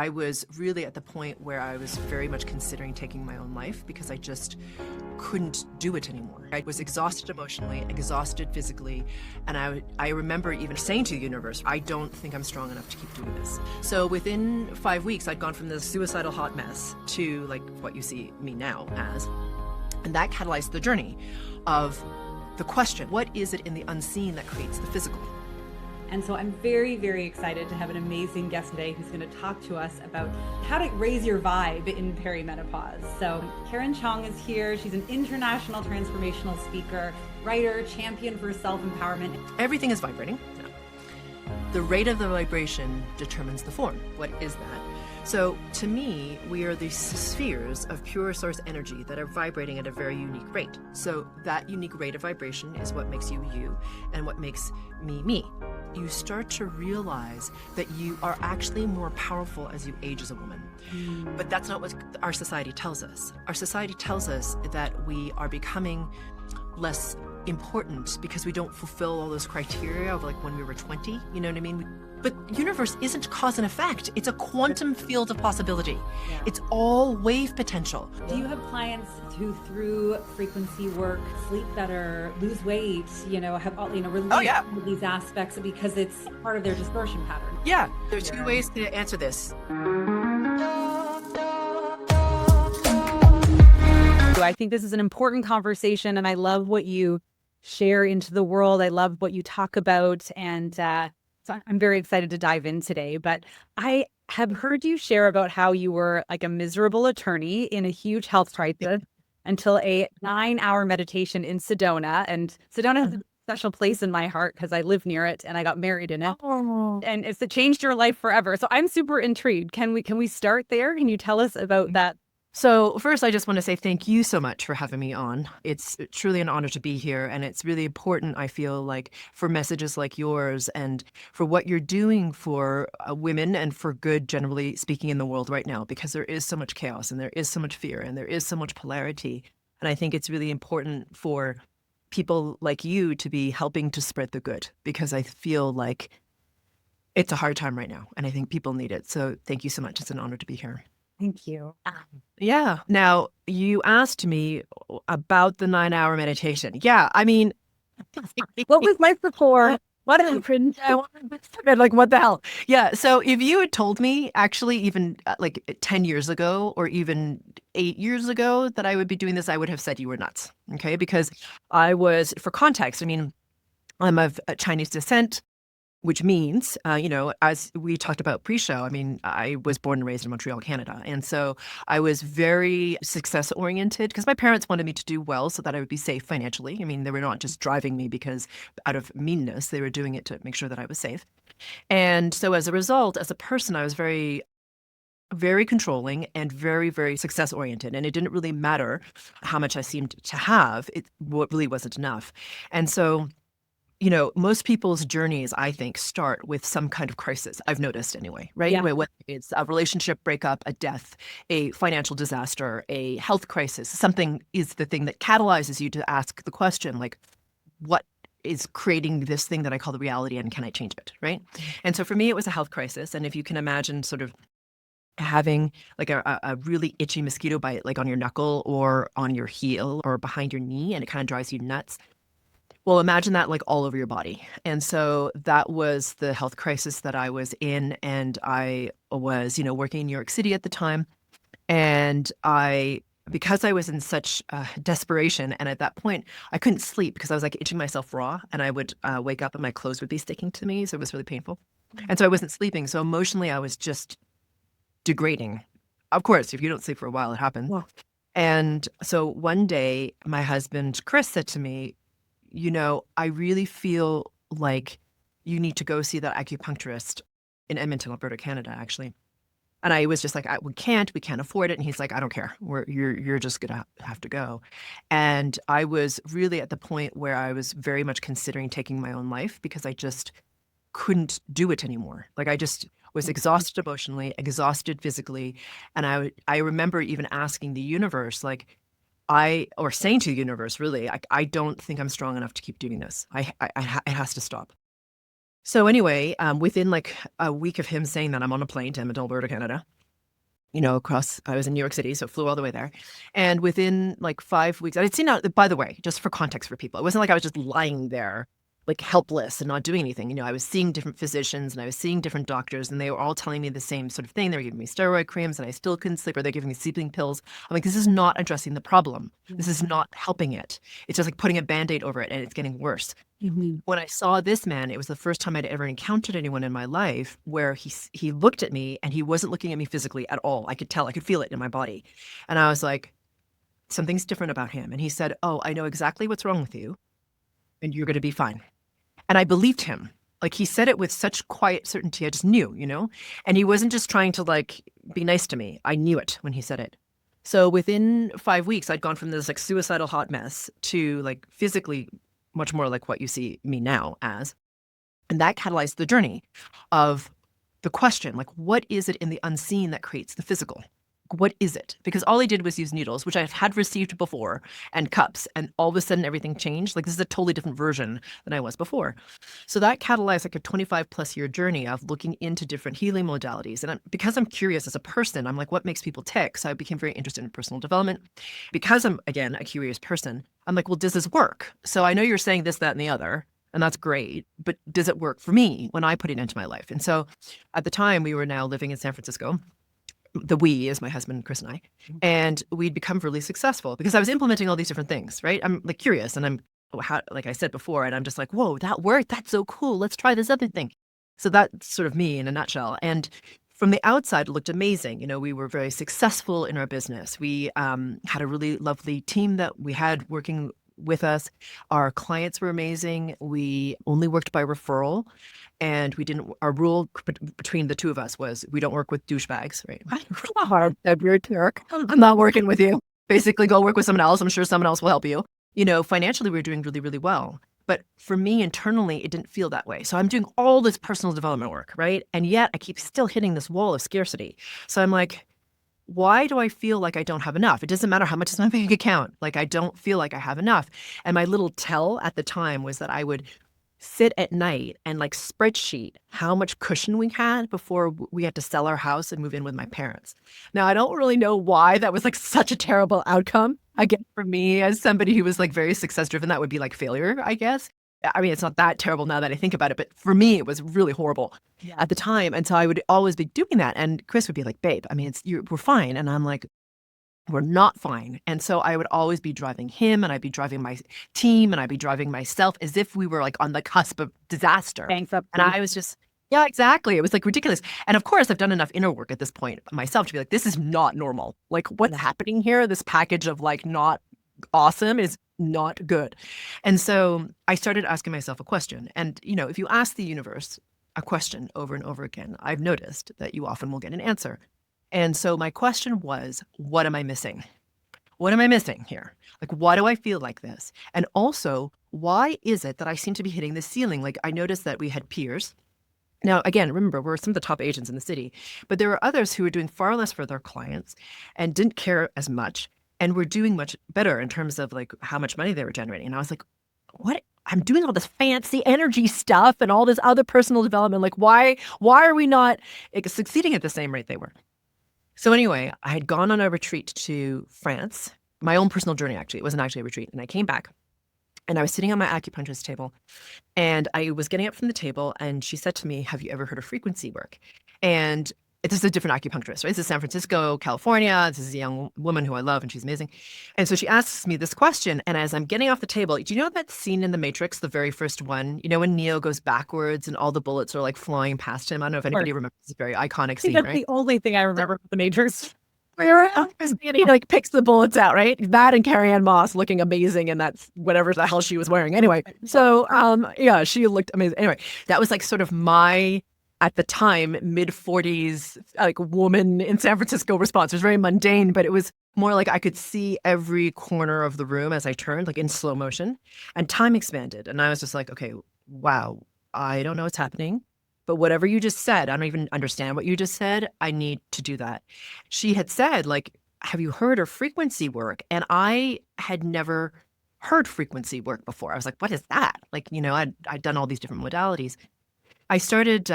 I was really at the point where I was very much considering taking my own life because I just couldn't do it anymore. I was exhausted emotionally, exhausted physically, and I remember even saying to the universe, I don't think I'm strong enough to keep doing this. So within 5 weeks, I'd gone from this suicidal hot mess to like what you see me now as. And that catalyzed the journey of the question, what is it in the unseen that creates the physical? And so I'm very, very excited to have an amazing guest today who's going to talk to us about how to raise your vibe in perimenopause. So Karen Chong is here. She's an international transformational speaker, writer, champion for self-empowerment. Everything is vibrating. The rate of the vibration determines the form. What is that? So to me, we are these spheres of pure source energy that are vibrating at a very unique rate. So that unique rate of vibration is what makes you you and what makes me me. You start to realize that you are actually more powerful as you age as a woman. But that's not what our society tells us. Our society tells us that we are becoming less important because we don't fulfill all those criteria of like when we were 20, you know what I mean? But universe isn't cause and effect. It's a quantum field of possibility. Yeah. It's all wave potential. Do you have clients who through frequency work sleep better, lose weight, have release some of these aspects because it's part of their distortion pattern? Yeah, there's two ways to answer this. I think this is an important conversation, and I love what you share into the world. I love what you talk about, and so I'm very excited to dive in today. But I have heard you share about how you were like a miserable attorney in a huge health crisis until a 9-hour meditation in Sedona. And Sedona has a special place in my heart because I live near it and I got married in it. Oh. And it's changed your life forever. So I'm super intrigued. Can we start there? Can you tell us about that? So first, I just want to say thank you so much for having me on. It's truly an honor to be here. And it's really important, I feel like, for messages like yours and for what you're doing for women and for good, generally speaking, in the world right now, because there is so much chaos and there is so much fear and there is so much polarity. And I think it's really important for people like you to be helping to spread the good, because I feel like it's a hard time right now. And I think people need it. So thank you so much. It's an honor to be here. Thank you. Yeah. Now, you asked me about the 9-hour meditation. Yeah. I mean, What was life before? What happened? like, what the hell? Yeah. So if you had told me actually even like 10 years ago or even 8 years ago that I would be doing this, I would have said you were nuts. Okay. Because I was, for context, I mean, I'm of Chinese descent, which means, as we talked about pre-show, I mean, I was born and raised in Montreal, Canada. And so I was very success-oriented because my parents wanted me to do well so that I would be safe financially. I mean, they were not just driving me because out of meanness, they were doing it to make sure that I was safe. And so as a result, as a person, I was very, very controlling and very, very success-oriented. And it didn't really matter how much I seemed to have. It really wasn't enough. And so most people's journeys, I think, start with some kind of crisis. I've noticed anyway, right? Yeah. Whether it's a relationship breakup, a death, a financial disaster, a health crisis, something is the thing that catalyzes you to ask the question, like, what is creating this thing that I call the reality and can I change it, right? And so for me, it was a health crisis. And if you can imagine sort of having like a really itchy mosquito bite, like on your knuckle or on your heel or behind your knee, and it kind of drives you nuts. Well, imagine that like all over your body. And so that was the health crisis that I was in. And I was, working in New York City at the time. And because I was in such desperation, and at that point, I couldn't sleep because I was like itching myself raw. And I would wake up and my clothes would be sticking to me. So it was really painful. And so I wasn't sleeping. So emotionally, I was just degrading. Of course, if you don't sleep for a while, it happens. Wow. And so one day, my husband, Chris, said to me, I really feel like you need to go see that acupuncturist in Edmonton, Alberta, Canada, actually. And I was just like, we can't afford it. And he's like, I don't care. You're just going to have to go. And I was really at the point where I was very much considering taking my own life because I just couldn't do it anymore. Like I just was exhausted emotionally, exhausted physically. And I remember even asking the universe, like, or saying to the universe, really, I don't think I'm strong enough to keep doing this. It has to stop. So anyway, within like a week of him saying that, I'm on a plane to Edmonton, Alberta, Canada. I was in New York City, so flew all the way there. And within like 5 weeks, I'd seen out, by the way, just for context for people, it wasn't like I was just lying there, like helpless and not doing anything. I was seeing different physicians and I was seeing different doctors, and they were all telling me the same sort of thing. They were giving me steroid creams and I still couldn't sleep, or they're giving me sleeping pills. I'm like, this is not addressing the problem. This is not helping it. It's just like putting a Band-Aid over it and it's getting worse. When I saw this man, it was the first time I'd ever encountered anyone in my life where he looked at me and he wasn't looking at me physically at all. I could tell, I could feel it in my body. And I was like, something's different about him. And he said, "Oh, I know exactly what's wrong with you and you're going to be fine." And I believed him. Like, he said it with such quiet certainty. I just knew. And he wasn't just trying to like be nice to me. I knew it when he said it. So within 5 weeks, I'd gone from this like suicidal hot mess to like physically much more like what you see me now as. And that catalyzed the journey of the question, like, what is it in the unseen that creates the physical? What is it? Because all he did was use needles, which I had received before, and cups, and all of a sudden everything changed. Like, this is a totally different version than I was before. So that catalyzed like a 25+ year journey of looking into different healing modalities. And because I'm curious as a person, I'm like, what makes people tick? So I became very interested in personal development. Because I'm, again, a curious person, I'm like, well, does this work? So I know you're saying this, that, and the other, and that's great, but does it work for me when I put it into my life? And so at the time, we were now living in San Francisco. The we is my husband, Chris, and I, and we'd become really successful because I was implementing all these different things, right? I'm like curious, and like I said before, and I'm just like, whoa, that worked. That's so cool. Let's try this other thing. So that's sort of me in a nutshell. And from the outside, it looked amazing. We were very successful in our business. We had a really lovely team that we had working with us. Our clients were amazing. We only worked by referral. And our rule between the two of us was we don't work with douchebags, right? Hard, you're a jerk. I'm not working with you. Basically, go work with someone else. I'm sure someone else will help you. Financially, we were doing really, really well. But for me, internally, it didn't feel that way. So I'm doing all this personal development work, right? And yet I keep still hitting this wall of scarcity. So I'm like, why do I feel like I don't have enough? It doesn't matter how much is in my bank account. Like, I don't feel like I have enough. And my little tell at the time was that I would sit at night and like spreadsheet how much cushion we had before we had to sell our house and move in with my parents. Now, I don't really know why that was like such a terrible outcome. Again, for me, as somebody who was like very success driven, that would be like failure, I guess. I mean, it's not that terrible now that I think about it, but for me, it was really horrible at the time. And so I would always be doing that. And Chris would be like, babe, I mean, we're fine. And I'm like, we're not fine. And so I would always be driving him, and I'd be driving my team, and I'd be driving myself as if we were like on the cusp of disaster. Bankruptcy. And I was just, yeah, exactly. It was like ridiculous. And of course, I've done enough inner work at this point myself to be like, this is not normal. Like, what's happening here? This package of like not awesome is not good. And so I started asking myself a question. And, if you ask the universe a question over and over again, I've noticed that you often will get an answer. And so my question was, what am I missing? What am I missing here? Like, why do I feel like this? And also, why is it that I seem to be hitting the ceiling? Like, I noticed that we had peers. Now, again, remember, we're some of the top agents in the city, but there were others who were doing far less for their clients and didn't care as much and were doing much better in terms of like how much money they were generating. And I was like, what? I'm doing all this fancy energy stuff and all this other personal development. Like, why are we not succeeding at the same rate they were? So anyway, I had gone on a retreat to France, my own personal journey, actually. It wasn't actually a retreat. And I came back and I was sitting on my acupuncturist table, and I was getting up from the table, and she said to me, have you ever heard of frequency work? And this is a different acupuncturist, right? This is San Francisco, California. This is a young woman who I love, and she's amazing. And so she asks me this question. And as I'm getting off the table, do you know that scene in The Matrix, the very first one, when Neo goes backwards and all the bullets are like flying past him? I don't know if anybody remembers this very iconic scene, That's right? the only thing I remember from The Matrix. And he like picks the bullets out, right? That and Carrie-Anne Moss looking amazing, and that's whatever the hell she was wearing. Anyway, so yeah, she looked amazing. Anyway, that was like sort of my, at the time, mid-40s, like woman in San Francisco response. It was very mundane, but it was more like I could see every corner of the room as I turned, like in slow motion, and time expanded. And I was just like, okay, wow, I don't know what's happening, but whatever you just said, I don't even understand what you just said. I need to do that. She had said, like, have you heard of frequency work? And I had never heard frequency work before. I was like, what is that? Like, I'd done all these different modalities. I started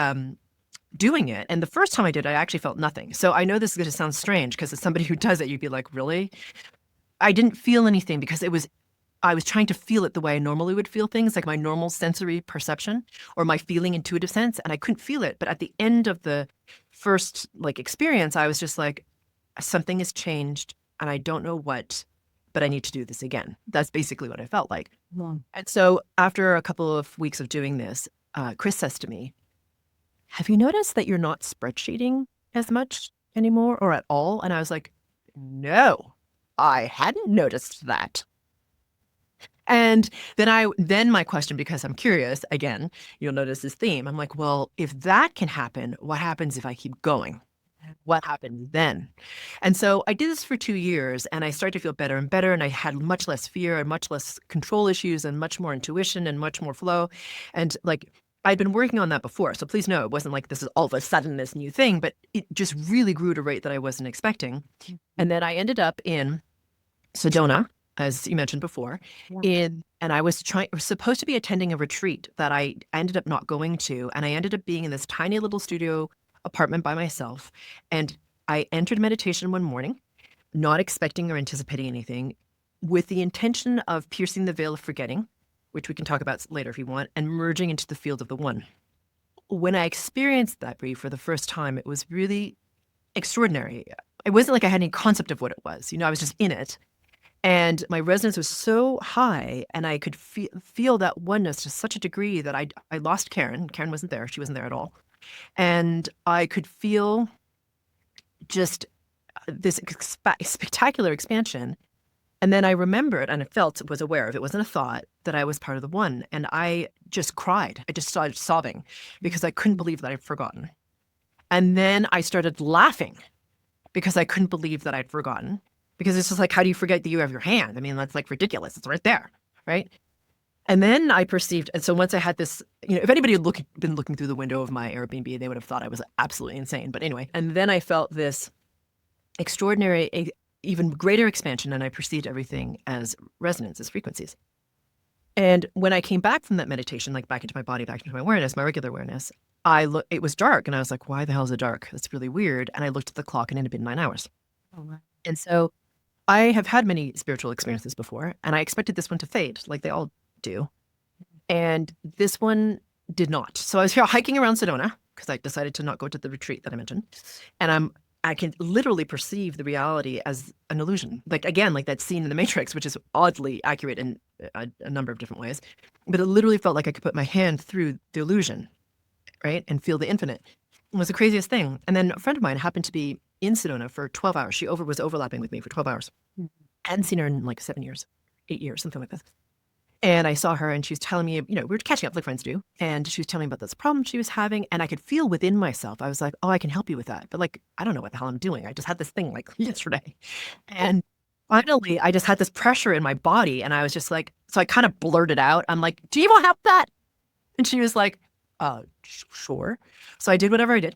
doing it. And the first time I did, I actually felt nothing. So I know this is going to sound strange because as somebody who does it, you'd be like, really? I didn't feel anything because I was trying to feel it the way I normally would feel things, like my normal sensory perception or my feeling intuitive sense. And I couldn't feel it. But at the end of the first experience, I was just like, something has changed and I don't know what, but I need to do this again. That's basically what I felt like. Wow. And so after a couple of weeks of doing this, Chris says to me, have you noticed that you're not spreadsheeting as much anymore or at all? And I was like, no, I hadn't noticed that. And then my question, because I'm curious, again, you'll notice this theme. I'm like, well, if that can happen, what happens if I keep going? What happens then? And so I did this for 2 years and I started to feel better and better. And I had much less fear and much less control issues and much more intuition and much more flow. And I'd been working on that before. So please know, it wasn't like this is all of a sudden this new thing, but it just really grew at a rate that I wasn't expecting. And then I ended up in Sedona, as you mentioned before, and I was supposed to be attending a retreat that I ended up not going to. And I ended up being in this tiny little studio apartment by myself. And I entered meditation one morning, not expecting or anticipating anything, with the intention of piercing the veil of forgetting, which we can talk about later if you want, and merging into the field of the one. When I experienced that, Brie, for the first time, it was really extraordinary. It wasn't like I had any concept of what it was. I was just in it. And my resonance was so high, and I could feel that oneness to such a degree that I lost Karen. Karen wasn't there. She wasn't there at all. And I could feel just this spectacular expansion. And then I remembered, and I was aware of, it wasn't a thought, that I was part of the one. And I just cried. I just started sobbing because I couldn't believe that I'd forgotten. And then I started laughing because I couldn't believe that I'd forgotten. Because it's just like, how do you forget that you have your hand? I mean, that's ridiculous. It's right there, right? And then I perceived, and so once I had this, if anybody had been looking through the window of my Airbnb, they would have thought I was absolutely insane. But anyway, and then I felt this extraordinary, even greater expansion, and I perceived everything as resonance, as frequencies. And when I came back from that meditation, back into my body, back into my awareness, my regular awareness, it was dark, and I was like, why the hell is it dark? That's really weird. And I looked at the clock, and it had been 9 hours. Oh, wow. And so I have had many spiritual experiences before, and I expected this one to fade, like they all do. And this one did not. So I was here hiking around Sedona because I decided to not go to the retreat that I mentioned. And I can literally perceive the reality as an illusion. Again, like that scene in The Matrix, which is oddly accurate in a number of different ways. But it literally felt like I could put my hand through the illusion, right? And feel the infinite. It was the craziest thing. And then a friend of mine happened to be in Sedona for 12 hours. She was overlapping with me for 12 hours. I hadn't seen her in 7 years, 8 years, something like this. And I saw her and she was telling me, we were catching up like friends do. And she was telling me about this problem she was having. And I could feel within myself, I was like, oh, I can help you with that. But I don't know what the hell I'm doing. I just had this thing yesterday. And finally, I just had this pressure in my body. And I was just like, so I kind of blurted out. I'm like, do you want help with that? And she was like, sure. So I did whatever I did.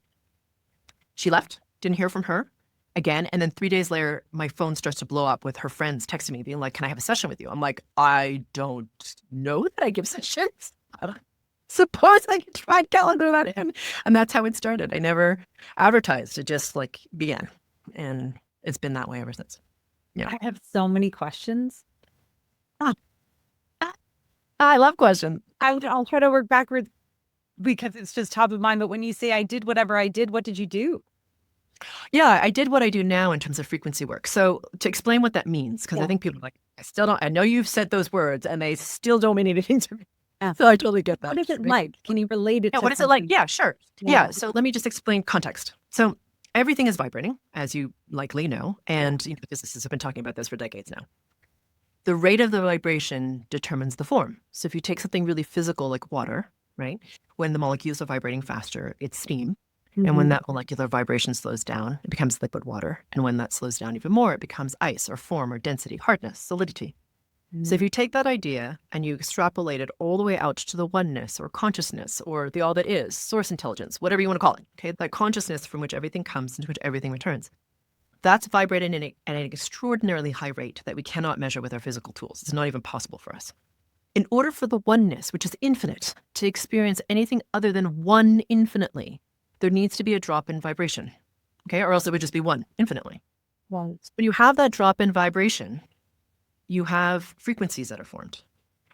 She left, didn't hear from her again. And then 3 days later, my phone starts to blow up with her friends texting me being like, can I have a session with you? I'm like, I don't know that I give sessions. I don't suppose I could try and calendar that in. And that's how it started. I never advertised. It just began. And it's been that way ever since. Yeah. I have so many questions. I love questions. I'll try to work backwards because it's just top of mind. But when you say I did whatever I did, what did you do? Yeah, I did what I do now in terms of frequency work. So to explain what that means, because I think people are like, I still don't, I know you've said those words and they still don't mean anything to me. Yeah. So I totally get that. What is it like? Can you relate it to what is it like? Yeah, sure. Yeah. Yeah. So let me just explain context. So everything is vibrating, as you likely know. And the physicists have been talking about this for decades now. The rate of the vibration determines the form. So if you take something really physical like water, right? When the molecules are vibrating faster, it's steam. And when that molecular vibration slows down, it becomes liquid water. And when that slows down even more, it becomes ice or form or density, hardness, solidity. So if you take that idea and you extrapolate it all the way out to the oneness or consciousness or the all that is, source intelligence, whatever you want to call it, okay, that consciousness from which everything comes and to which everything returns, that's vibrating at an extraordinarily high rate that we cannot measure with our physical tools. It's not even possible for us. In order for the oneness, which is infinite, to experience anything other than one infinitely, there needs to be a drop in vibration, okay? Or else it would just be one infinitely. Right. When you have that drop in vibration, you have frequencies that are formed.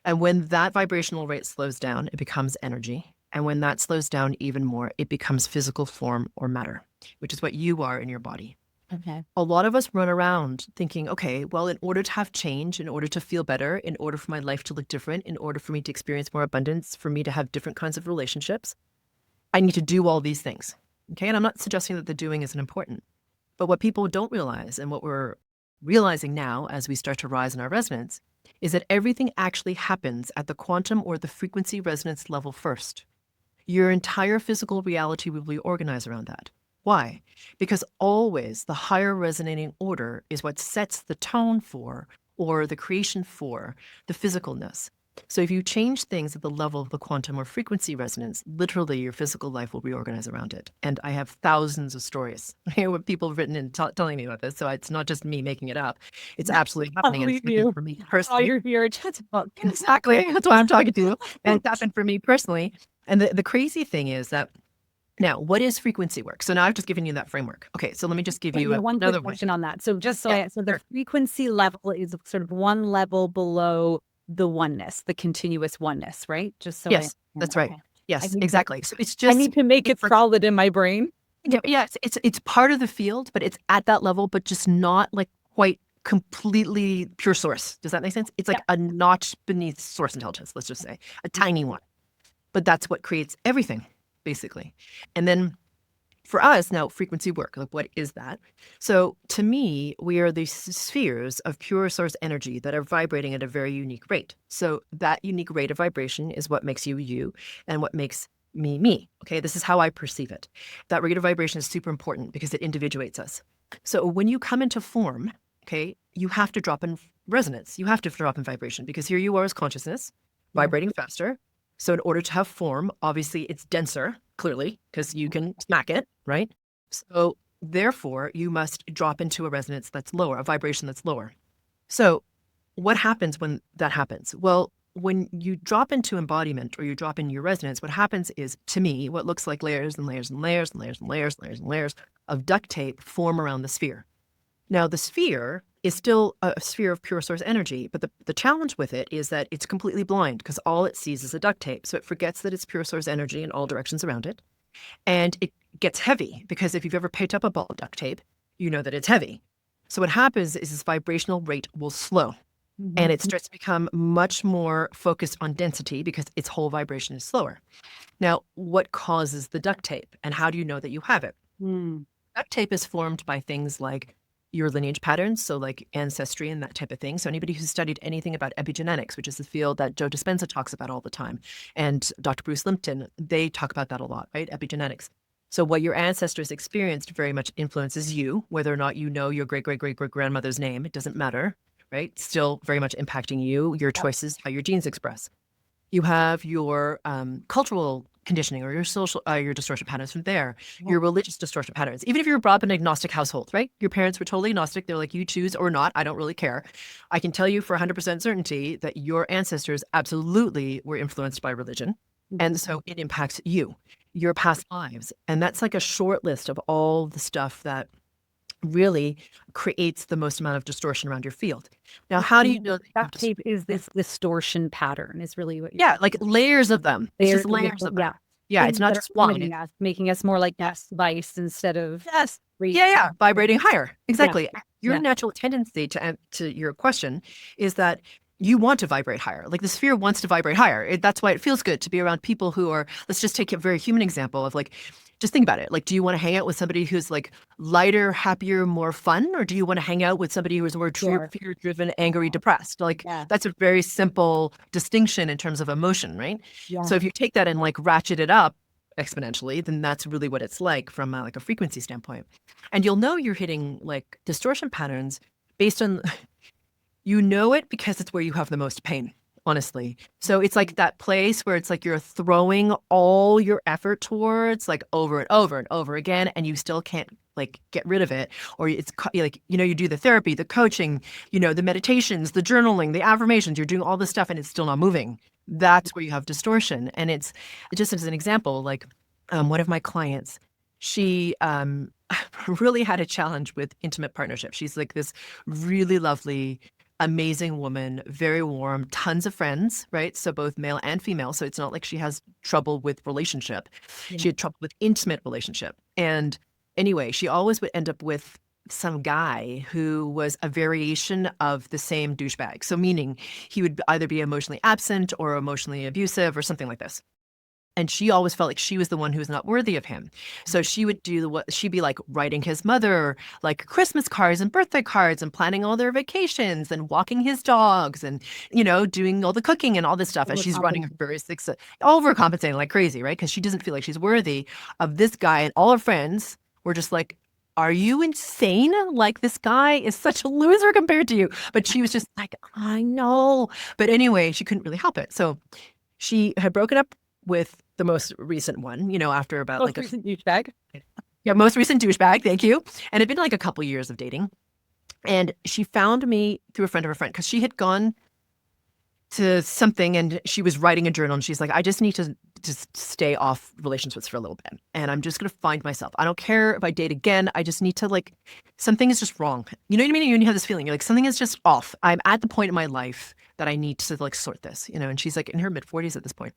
And when that vibrational rate slows down, it becomes energy. And when that slows down even more, it becomes physical form or matter, which is what you are in your body. Okay. A lot of us run around thinking, okay, well, in order to have change, in order to feel better, in order for my life to look different, in order for me to experience more abundance, for me to have different kinds of relationships, I need to do all these things. Okay. And I'm not suggesting that the doing isn't important. But what people don't realize, and what we're realizing now as we start to rise in our resonance, is that everything actually happens at the quantum or the frequency resonance level first. Your entire physical reality will be organized around that. Why? Because always the higher resonating order is what sets the tone for, or the creation for, the physicalness. So if you change things at the level of the quantum or frequency resonance, literally your physical life will reorganize around it. And I have thousands of stories with people written and telling me about this. So it's not just me making it up. It's absolutely happening. And it's happened for me Oh, personally. you're here. Chat about. Exactly. That's why I'm talking to you. And it's happened for me personally. And the crazy thing is that now, what is frequency work? So now I've just given you that framework. Okay, so let me just give you One another quick one. question on that. So just so Yeah, so the sure. frequency level is sort of one level below the oneness, the continuous oneness, right? Just so Yes, I that's right. okay. I Yes, need to, exactly. So it's I just need to make it it's like solid in my brain. yeah, it's part of the field, but it's at that level, but just not like quite completely pure source. Does that make sense? It's like a notch beneath source intelligence, let's just say, a tiny one. But that's what creates everything, basically. And then for us now, frequency work, like what is that? So to me, we are these spheres of pure source energy that are vibrating at a very unique rate. So that unique rate of vibration is what makes you you and what makes me me. Okay, this is how I perceive it. That rate of vibration is super important because it individuates us. So when you come into form, okay, you have to drop in resonance. You have to drop in vibration because here you are as consciousness vibrating faster. So in order to have form, obviously it's denser, clearly, because you can smack it, right? So therefore, you must drop into a resonance that's lower, a vibration that's lower. So what happens when that happens? Well, when you drop into embodiment or you drop in your resonance, what happens is, to me, what looks like layers and layers and layers and layers and layers and layers and layers of duct tape form around the sphere. Now, the sphere is still a sphere of pure source energy, but the challenge with it is that it's completely blind because all it sees is a duct tape. So it forgets that it's pure source energy in all directions around it. And it gets heavy because if you've ever picked up a ball of duct tape, you know that it's heavy. So what happens is this vibrational rate will slow and it starts to become much more focused on density because its whole vibration is slower. Now, what causes the duct tape and how do you know that you have it? Duct tape is formed by things like your lineage patterns, so like ancestry and that type of thing. So anybody who's studied anything about epigenetics, which is the field that Joe Dispenza talks about all the time, and Dr. Bruce Lipton, they talk about that a lot, right? Epigenetics. So what your ancestors experienced very much influences you, whether or not you know your great, great, great, great grandmother's name, it doesn't matter, right? Still very much impacting you, your choices, how your genes express. You have your cultural conditioning or your social, your distortion patterns from there, your religious distortion patterns. Even if you were brought up in an agnostic household, right? Your parents were totally agnostic. They're like, you choose or not. I don't really care. I can tell you for 100% certainty that your ancestors absolutely were influenced by religion. And so it impacts you, your past lives. And that's like a short list of all the stuff that really creates the most amount of distortion around your field. Now, how do you know that you have Duct tape is this distortion pattern is really what yeah, like layers of them. It's just layers of them. yeah. Yeah, it's Things not that are just one. limiting us, making us more like nest vice instead of Yes. reach. Yeah, vibrating higher. Exactly. Your Yeah. natural tendency to your question is that you want to vibrate higher. Like the sphere wants to vibrate higher. That's why it feels good to be around people who are, let's just take a very human example of like, just think about it. Like, do you want to hang out with somebody who's like lighter, happier, more fun? Or do you want to hang out with somebody who is more fear-driven, angry, depressed? Like, that's a very simple distinction in terms of emotion, right? So if you take that and like ratchet it up exponentially, then that's really what it's like from like a frequency standpoint. And you'll know you're hitting like distortion patterns based on, you know it because it's where you have the most pain. honestly. So it's like that place where it's like you're throwing all your effort towards like over and over and over again, and you still can't like get rid of it. Or it's like, you do the therapy, the coaching, the meditations, the journaling, the affirmations, you're doing all this stuff and it's still not moving. That's where you have distortion. And it's just as an example, like one of my clients, she really had a challenge with intimate partnership. She's like this really lovely, amazing woman, very warm, tons of friends, right? So both male and female. So it's not like she has trouble with relationship. Yeah. She had trouble with intimate relationship. And anyway, she always would end up with some guy who was a variation of the same douchebag. So meaning he would either be emotionally absent or emotionally abusive or something like this. And she always felt like she was the one who was not worthy of him. So she would she'd be like writing his mother like Christmas cards and birthday cards and planning all their vacations and walking his dogs and, doing all the cooking and all this stuff. And she's running her very overcompensating like crazy, right? Because she doesn't feel like she's worthy of this guy. And all her friends were just like, are you insane? Like, this guy is such a loser compared to you. But she was just like, I know. But anyway, she couldn't really help it. So she had broken up with the most recent one, after about most recent douchebag. Yeah, most recent douchebag. Thank you. And it'd been like a couple years of dating. And she found me through a friend of a friend because she had gone to something and she was writing a journal and she's like, I just need to just stay off relationships for a little bit. And I'm just going to find myself. I don't care if I date again. I just need to something is just wrong. You know what I mean? You have this feeling, you're like, something is just off. I'm at the point in my life that I need to sort this, and she's like in her mid 40s at this point.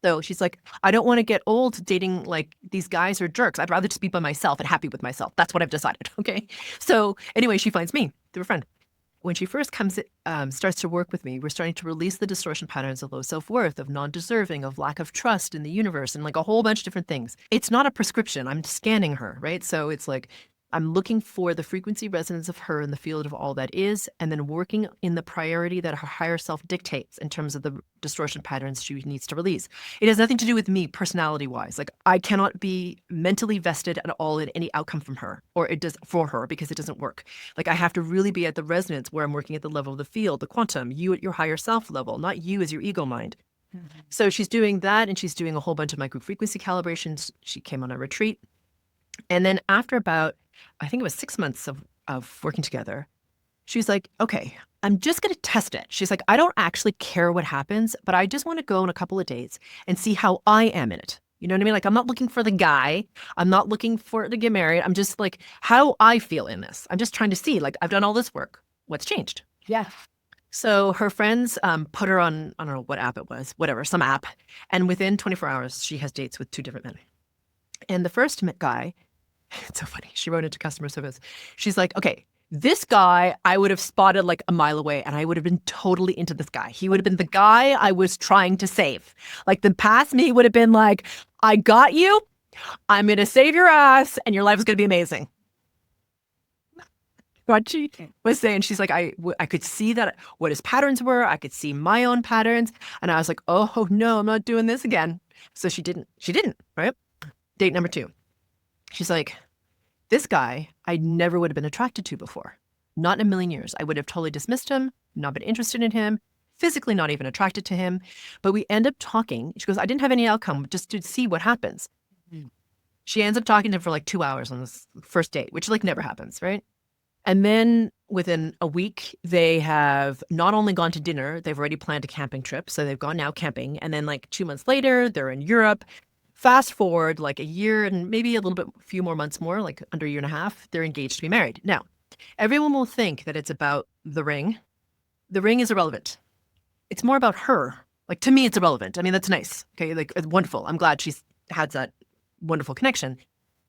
So she's like, I don't want to get old dating like these guys are jerks. I'd rather just be by myself and happy with myself. That's what I've decided. Okay. So anyway, she finds me through a friend. When she first starts to work with me, we're starting to release the distortion patterns of low self-worth, of non-deserving, of lack of trust in the universe, and like a whole bunch of different things. It's not a prescription. I'm scanning her, right? So it's like, I'm looking for the frequency resonance of her in the field of all that is, and then working in the priority that her higher self dictates in terms of the distortion patterns she needs to release. It has nothing to do with me personality-wise. Like, I cannot be mentally vested at all in any outcome from her, or it does for her, because it doesn't work. Like, I have to really be at the resonance where I'm working at the level of the field, the quantum, you at your higher self level, not you as your ego mind. So she's doing that, and she's doing a whole bunch of micro frequency calibrations. She came on a retreat. And then after about, I think it was 6 months of working together, she's like, okay, I'm just going to test it. She's like, I don't actually care what happens, but I just want to go on a couple of dates and see how I am in it. You know what I mean? Like, I'm not looking for the guy. I'm not looking for to get married. I'm just like, how I feel in this. I'm just trying to see, like, I've done all this work. What's changed? Yeah. So her friends put her on, I don't know what app it was, whatever, some app. And within 24 hours, she has dates with 2 different men. And the first guy, it's so funny. She wrote into customer service. She's like, okay, this guy I would have spotted like a mile away and I would have been totally into this guy. He would have been the guy I was trying to save. Like, the past me would have been like, I got you. I'm going to save your ass and your life is going to be amazing. What she was saying, she's like, I could see that what his patterns were. I could see my own patterns. And I was like, oh no, I'm not doing this again. So she didn't, right? Date number 2. She's like, this guy I never would have been attracted to before. Not in a million years. I would have totally dismissed him, not been interested in him, physically not even attracted to him. But we end up talking. She goes, I didn't have any outcome, just to see what happens. Mm-hmm. She ends up talking to him for like 2 hours on this first date, which like never happens, right? And then within a week, they have not only gone to dinner, they've already planned a camping trip. So they've gone now camping. And then like 2 months later, they're in Europe. Fast forward like a year and maybe a little bit, few more months more, like under a year and a half, they're engaged to be married. Now, everyone will think that it's about the ring. The ring is irrelevant. It's more about her. Like, to me, it's irrelevant. I mean, that's nice. Okay, like, it's wonderful. I'm glad she's had that wonderful connection.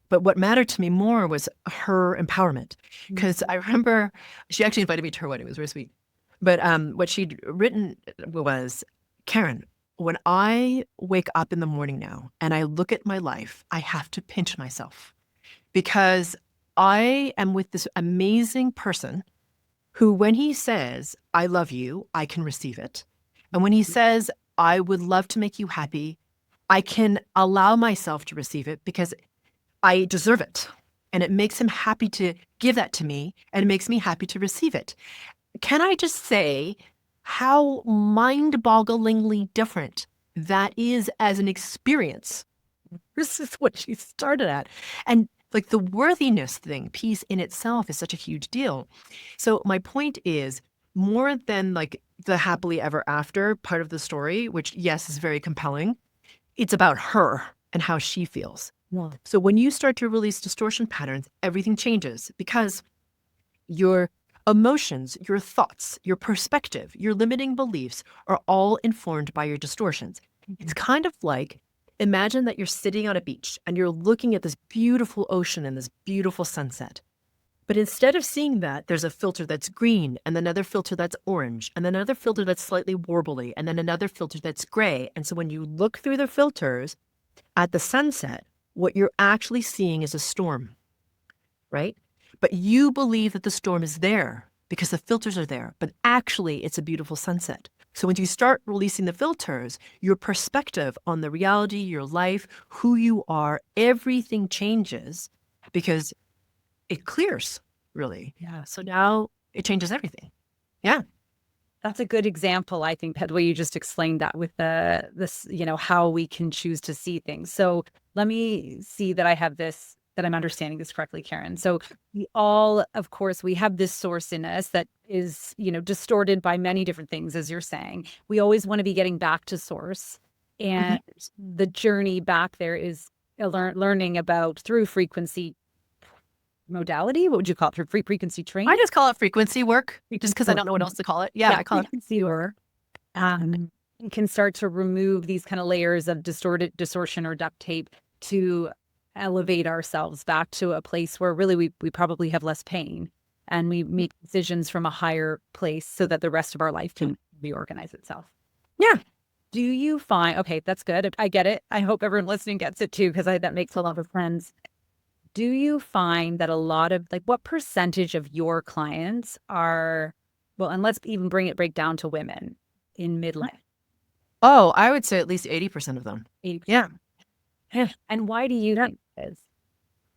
But what mattered to me more was her empowerment. Because I remember she actually invited me to her wedding. It was very sweet. But what she'd written was, Karen, when I wake up in the morning now and I look at my life, I have to pinch myself because I am with this amazing person who, when he says, I love you, I can receive it. And when he says, I would love to make you happy, I can allow myself to receive it because I deserve it. And it makes him happy to give that to me, and it makes me happy to receive it. Can I just say how mind-bogglingly different that is as an experience. This is what she started at. And like the worthiness thing, piece in itself is such a huge deal. So my point is, more than like the happily ever after part of the story, which yes, is very compelling, it's about her and how she feels. Yeah. So when you start to release distortion patterns, everything changes because your emotions, your thoughts, your perspective, your limiting beliefs are all informed by your distortions. It's kind of like, imagine that you're sitting on a beach and you're looking at this beautiful ocean and this beautiful sunset. But instead of seeing that, there's a filter that's green and another filter that's orange and another filter that's slightly warbly and then another filter that's gray. And so when you look through the filters at the sunset, what you're actually seeing is a storm, right? But you believe that the storm is there because the filters are there, but actually it's a beautiful sunset. So when you start releasing the filters, your perspective on the reality, your life, who you are, everything changes because it clears, really. Yeah. So now it changes everything. Yeah. That's a good example, I think, Ped, the way you just explained that with this, how we can choose to see things. So let me see that I have this, that I'm understanding this correctly, Karen. So we all, of course, we have this source in us that is, distorted by many different things, as you're saying. We always want to be getting back to source. And the journey back there is learning about through frequency modality. What would you call it? Through frequency training? I just call it frequency work just because I don't know what else to call it. Yeah, I call it frequency work. You can start to remove these kind of layers of distortion or duct tape to elevate ourselves back to a place where really we probably have less pain and we make decisions from a higher place so that the rest of our life can reorganize itself. Yeah. Do you find, okay, that's good. I get it. I hope everyone listening gets it too, because that makes a lot of friends. Do you find that a lot of, like, what percentage of your clients are, well, and let's even break down to women in midlife? Oh, I would say at least 80% of them. 80%. Yeah. And why do you think it is?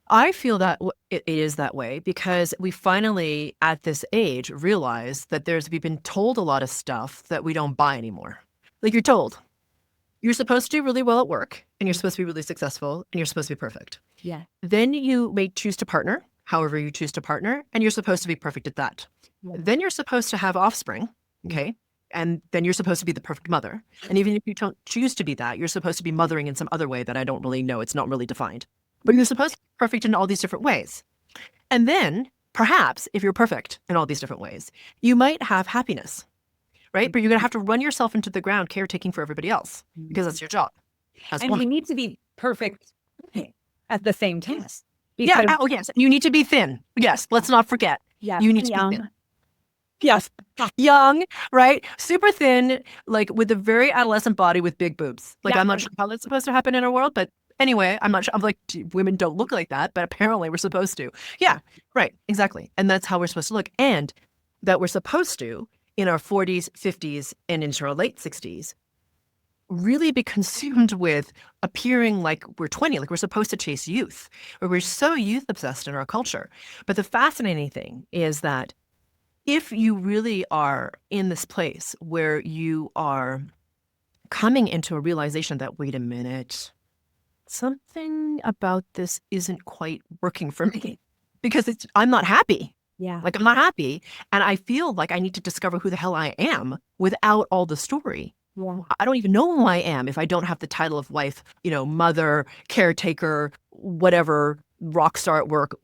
I feel that it is that way because we finally, at this age, realize that we've been told a lot of stuff that we don't buy anymore. Like you're told, you're supposed to do really well at work and you're supposed to be really successful and you're supposed to be perfect. Yeah. Then you may choose to partner, however you choose to partner, and you're supposed to be perfect at that. Yeah. Then you're supposed to have offspring, okay? And then you're supposed to be the perfect mother. And even if you don't choose to be that, you're supposed to be mothering in some other way that I don't really know. It's not really defined. But you're supposed to be perfect in all these different ways. And then, perhaps, if you're perfect in all these different ways, you might have happiness, right? But you're going to have to run yourself into the ground caretaking for everybody else because that's your job. And we need to be perfect at the same time. Yeah. Oh, yes. You need to be thin. Yes. Let's not forget. Yeah. You need to be thin. Yes. Young, right? Super thin, like with a very adolescent body with big boobs. Like, I'm not sure how that's supposed to happen in our world, but anyway, I'm not sure. I'm like, women don't look like that, but apparently we're supposed to. Yeah. Right. Exactly. And that's how we're supposed to look. And that we're supposed to, in our 40s, 50s, and into our late 60s, really be consumed with appearing like we're 20, like we're supposed to chase youth, or we're so youth obsessed in our culture. But the fascinating thing is that if you really are in this place where you are coming into a realization that, wait a minute, something about this isn't quite working for me because I'm not happy. Yeah. Like I'm not happy. And I feel like I need to discover who the hell I am without all the story. Yeah. I don't even know who I am if I don't have the title of wife, mother, caretaker, whatever, rock star at work,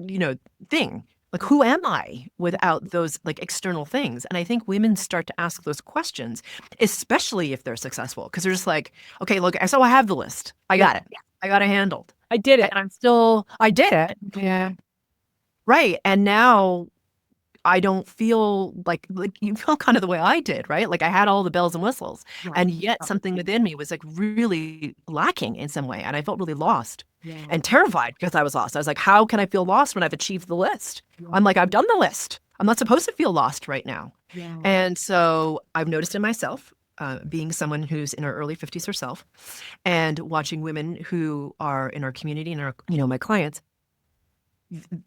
thing. Like, who am I without those like external things? And I think women start to ask those questions, especially if they're successful, because they're just like, okay, look, so I have the list. I got it. I got it handled. I did it. And I did it. Yeah. Right. And now I don't feel like you feel kind of the way I did, right? Like I had all the bells and whistles, and yet something within me was like really lacking in some way. And I felt really lost and terrified because I was lost. I was like, how can I feel lost when I've achieved the list? I'm like, I've done the list. I'm not supposed to feel lost right now. Yeah. And so I've noticed in myself, being someone who's in her early 50s herself and watching women who are in our community and our, my clients,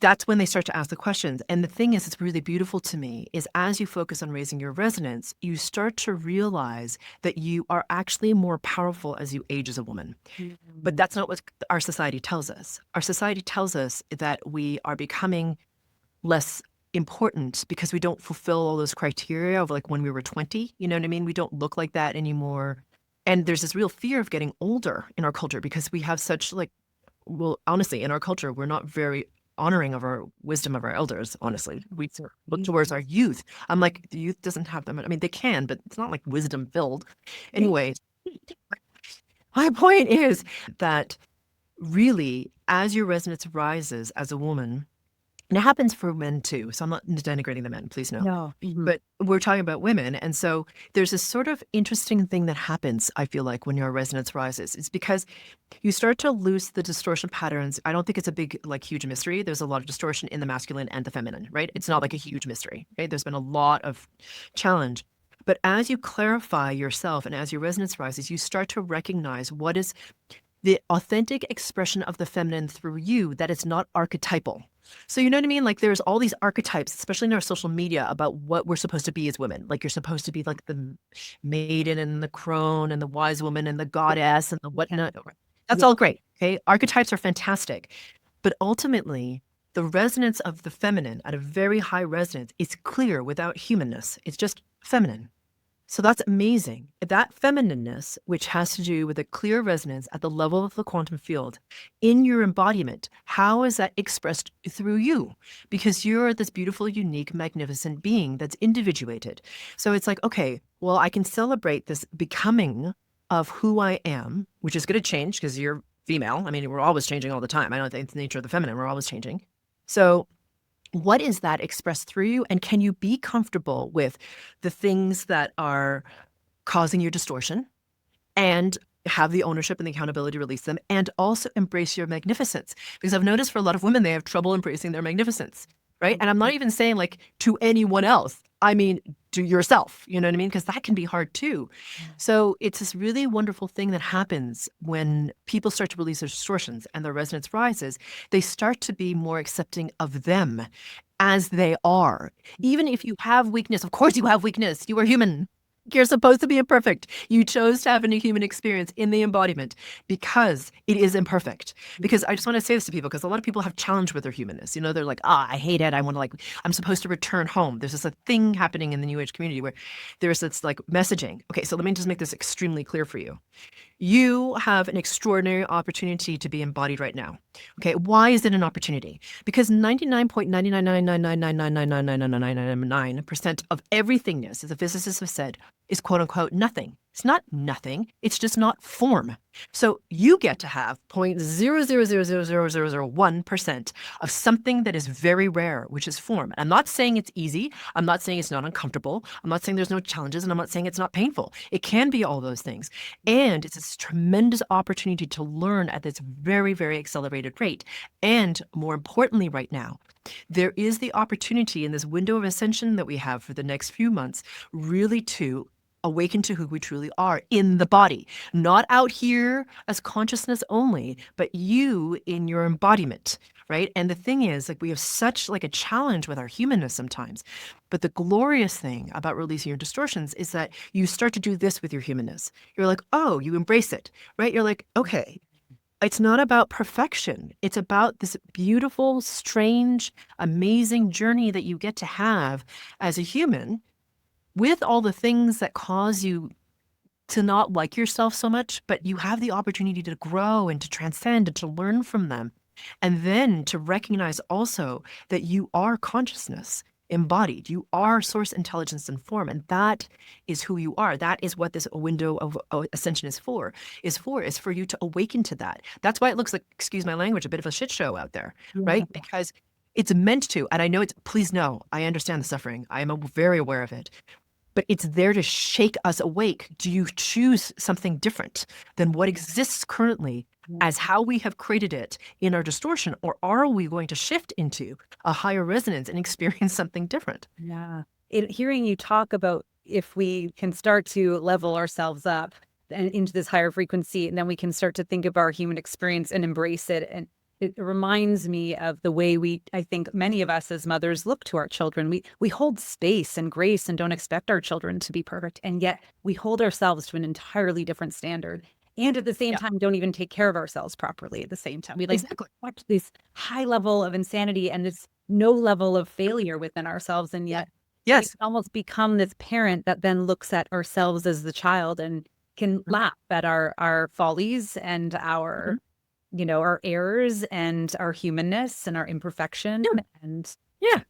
that's when they start to ask the questions. And the thing is, it's really beautiful to me, is as you focus on raising your resonance, you start to realize that you are actually more powerful as you age as a woman. But that's not what our society tells us. Our society tells us that we are becoming less important because we don't fulfill all those criteria of like when we were 20. You know what I mean? We don't look like that anymore. And there's this real fear of getting older in our culture because we have such like, well, honestly, in our culture, we're not very honoring of our wisdom of our elders. Honestly, we look towards our youth. I'm like, the youth doesn't have them. I mean, they can, but it's not like wisdom filled. Anyway, my point is that really, as your resonance rises as a woman, and it happens for men too, so I'm not denigrating the men, please no. No. But we're talking about women. And so there's this sort of interesting thing that happens, I feel like, when your resonance rises. It's because you start to lose the distortion patterns. I don't think it's a big, like, huge mystery. There's a lot of distortion in the masculine and the feminine, right? It's not like a huge mystery, right? There's been a lot of challenge. But as you clarify yourself and as your resonance rises, you start to recognize what is the authentic expression of the feminine through you that is not archetypal. So you know what I mean? Like there's all these archetypes, especially in our social media, about what we're supposed to be as women. Like you're supposed to be like the maiden and the crone and the wise woman and the goddess and the whatnot. That's all great. Okay. Archetypes are fantastic. But ultimately, the resonance of the feminine at a very high resonance is clear without humanness. It's just feminine. So that's amazing. That feminineness, which has to do with a clear resonance at the level of the quantum field in your embodiment, how is that expressed through you? Because you're this beautiful, unique, magnificent being that's individuated. So it's like, okay, well, I can celebrate this becoming of who I am, which is going to change because you're female. I mean, we're always changing all the time. I don't think it's the nature of the feminine. We're always changing. So what is that expressed through you? And can you be comfortable with the things that are causing your distortion and have the ownership and the accountability to release them and also embrace your magnificence? Because I've noticed for a lot of women, they have trouble embracing their magnificence, right? And I'm not even saying like to anyone else. I mean, to yourself, you know what I mean? Because that can be hard too. So it's this really wonderful thing that happens when people start to release their distortions and their resonance rises. They start to be more accepting of them as they are. Even if you have weakness, of course you have weakness. You are human. You're supposed to be imperfect. You chose to have a human experience in the embodiment because it is imperfect. Because I just want to say this to people because a lot of people have challenge with their humanness. You know, they're like, I hate it. I want to like, I'm supposed to return home. There's this a thing happening in the New Age community where there's this like messaging. Okay, so let me just make this extremely clear for you. You have an extraordinary opportunity to be embodied right now. Okay, why is it an opportunity? Because 99.99999999999% of everythingness, as the physicists have said, is quote unquote nothing. It's not nothing. It's just not form. So you get to have 0.0000001% of something that is very rare, which is form. I'm not saying it's easy. I'm not saying it's not uncomfortable. I'm not saying there's no challenges, and I'm not saying it's not painful. It can be all those things. And it's this tremendous opportunity to learn at this very, very accelerated rate. And more importantly, right now, there is the opportunity in this window of ascension that we have for the next few months, really to awaken to who we truly are in the body, not out here as consciousness only, but you in your embodiment, right? And the thing is, like, we have such like a challenge with our humanness sometimes, but the glorious thing about releasing your distortions is that you start to do this with your humanness. You're like, oh, you embrace it, right? You're like, okay, it's not about perfection. It's about this beautiful, strange, amazing journey that you get to have as a human with all the things that cause you to not like yourself so much, but you have the opportunity to grow and to transcend and to learn from them. And then to recognize also that you are consciousness embodied. You are source intelligence and form. And that is who you are. That is what this window of ascension is for you to awaken to that. That's why it looks like, excuse my language, a bit of a shit show out there, right? Because it's meant to. And I know please know, I understand the suffering. I am very aware of it. But it's there to shake us awake. Do you choose something different than what exists currently as how we have created it in our distortion? Or are we going to shift into a higher resonance and experience something different? Yeah. Hearing you talk about if we can start to level ourselves up and into this higher frequency, and then we can start to think of our human experience and embrace it it reminds me of the way I think many of us as mothers look to our children. We hold space and grace and don't expect our children to be perfect. And yet we hold ourselves to an entirely different standard. And at the same Yeah, time, don't even take care of ourselves properly at the same time. We like exactly. watch this high level of insanity and this no level of failure within ourselves. And yet we Yes. almost become this parent that then looks at ourselves as the child and can laugh at our follies and Mhm. our errors and our humanness and our imperfection. Yeah. And Yeah.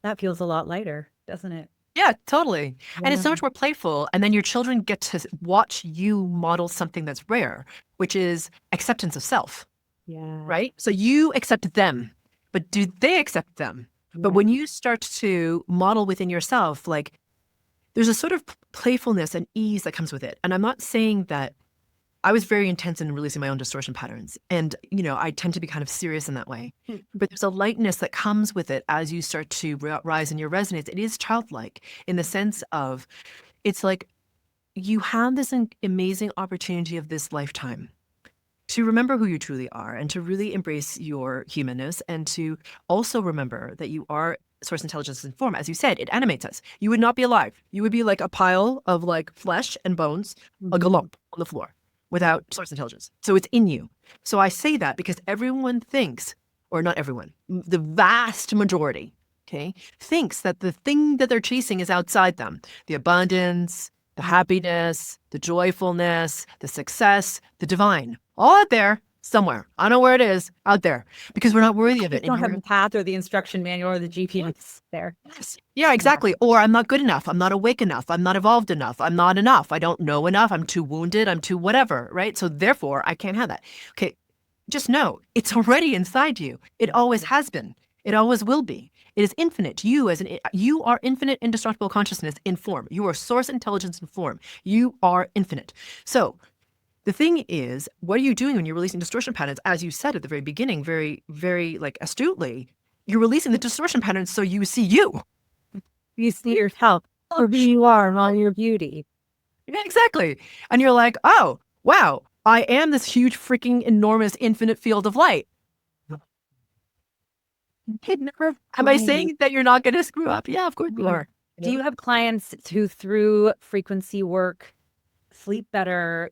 that feels a lot lighter, doesn't it? Yeah, totally. And it's so Yeah. much more playful. And then your children get to watch you model something that's rare, which is acceptance of self, Yeah. right? So you accept them, but do they accept them? But Yeah. when you start to model within yourself, like there's a sort of playfulness and ease that comes with it. And I'm not saying that I was very intense in releasing my own distortion patterns. And, I tend to be kind of serious in that way. But there's a lightness that comes with it as you start to rise in your resonance. It is childlike in the sense of it's like you have this amazing opportunity of this lifetime to remember who you truly are and to really embrace your humanness and to also remember that you are source intelligence in form. As you said, it animates us. You would not be alive. You would be like a pile of like flesh and bones, like a Mhm. lump on the floor without source intelligence. So it's in you. So I say that because everyone thinks, or not everyone, the vast majority, okay, thinks that the thing that they're chasing is outside them. The abundance, the happiness, the joyfulness, the success, the divine, all out there somewhere. I don't know where it is, out there, because we're not worthy of We it. don't have the path or the instruction manual or the GPS there. Yes. Yeah, exactly. Or I'm not good enough. I'm not awake enough. I'm not evolved enough. I'm not enough. I don't know enough. I'm too wounded. I'm too whatever, right? So therefore, I can't have that. Okay, just know it's already inside you. It always has been. It always will be. It is infinite. You are infinite indestructible consciousness in form. You are source intelligence in form. You are infinite. So the thing is, what are you doing when you're releasing distortion patterns? As you said at the very beginning, very, very like astutely, you're releasing the distortion patterns so you see you. You see yourself for who you are, not your beauty. Yeah, exactly. And you're like, oh, wow, I am this huge, freaking, enormous, infinite field of light. Am I saying that you're not going to screw up? Yeah, of course you are. Do you have clients who, through frequency work, sleep better,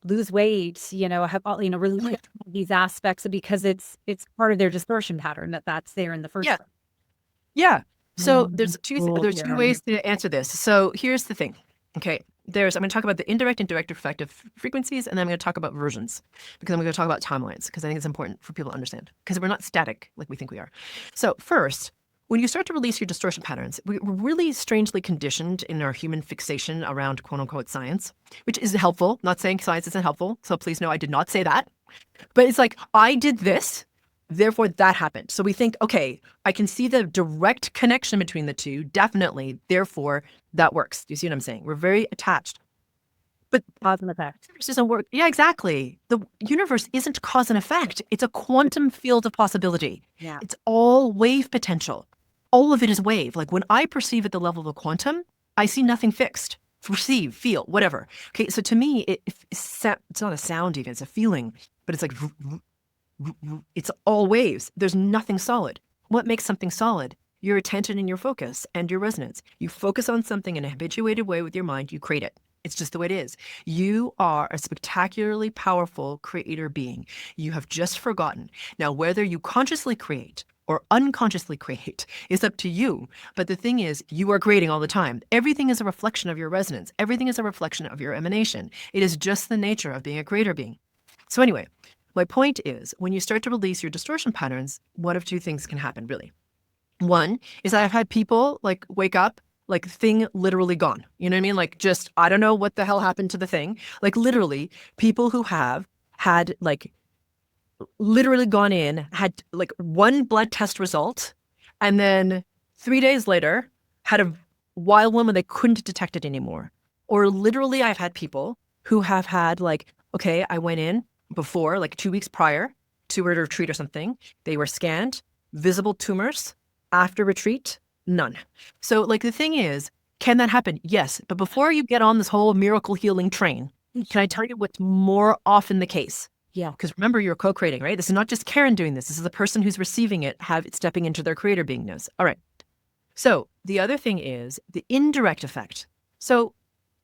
lose weight, have all, really these aspects because it's part of their distortion pattern that's there in the first Yeah. place? Yeah. So there's Cool. there's two ways to answer this. So here's the thing. Okay. I'm going to talk about the indirect and direct effective frequencies, and then I'm going to talk about versions because I'm going to talk about timelines because I think it's important for people to understand because we're not static like we think we are. So first, when you start to release your distortion patterns, we're really strangely conditioned in our human fixation around quote unquote science, which is helpful. Not saying science isn't helpful. So please know I did not say that. But it's like, I did this, therefore that happened. So we think, okay, I can see the direct connection between the two, definitely, therefore that works. Do you see what I'm saying? We're very attached. But Cause and effect. universe doesn't work. Yeah, exactly. The universe isn't cause and effect. It's a quantum field of possibility. Yeah. It's all wave potential. All of it is wave. Like when I perceive at the level of a quantum, I see nothing fixed. Perceive, feel, whatever. Okay, so to me, it's not a sound even, it's a feeling, but it's like, it's all waves. There's nothing solid. What makes something solid? Your attention and your focus and your resonance. You focus on something in a habituated way with your mind, you create it. It's just the way it is. You are a spectacularly powerful creator being. You have just forgotten. Now, whether you consciously create or unconsciously create is up to you. But the thing is, you are creating all the time. Everything is a reflection of your resonance. Everything is a reflection of your emanation. It is just the nature of being a creator being. So anyway, my point is, when you start to release your distortion patterns, one of two things can happen, really. One is I've had people like wake up, like thing literally gone. You know what I mean? Like just, I don't know what the hell happened to the thing. Like literally people who have had like literally gone in, had like one blood test result, and then 3 days later had a wild one when they couldn't detect it anymore. Or literally I've had people who have had like, okay, I went in before, like 2 weeks prior to a retreat or something. They were scanned, visible tumors. After retreat, none. So like the thing is, can that happen? Yes. But before you get on this whole miracle healing train, can I tell you what's more often the case? Yeah. Because remember, you're co-creating, right? This is not just Karen doing this. This is the person who's receiving it, stepping into their creator beingness. All right. So the other thing is the indirect effect. So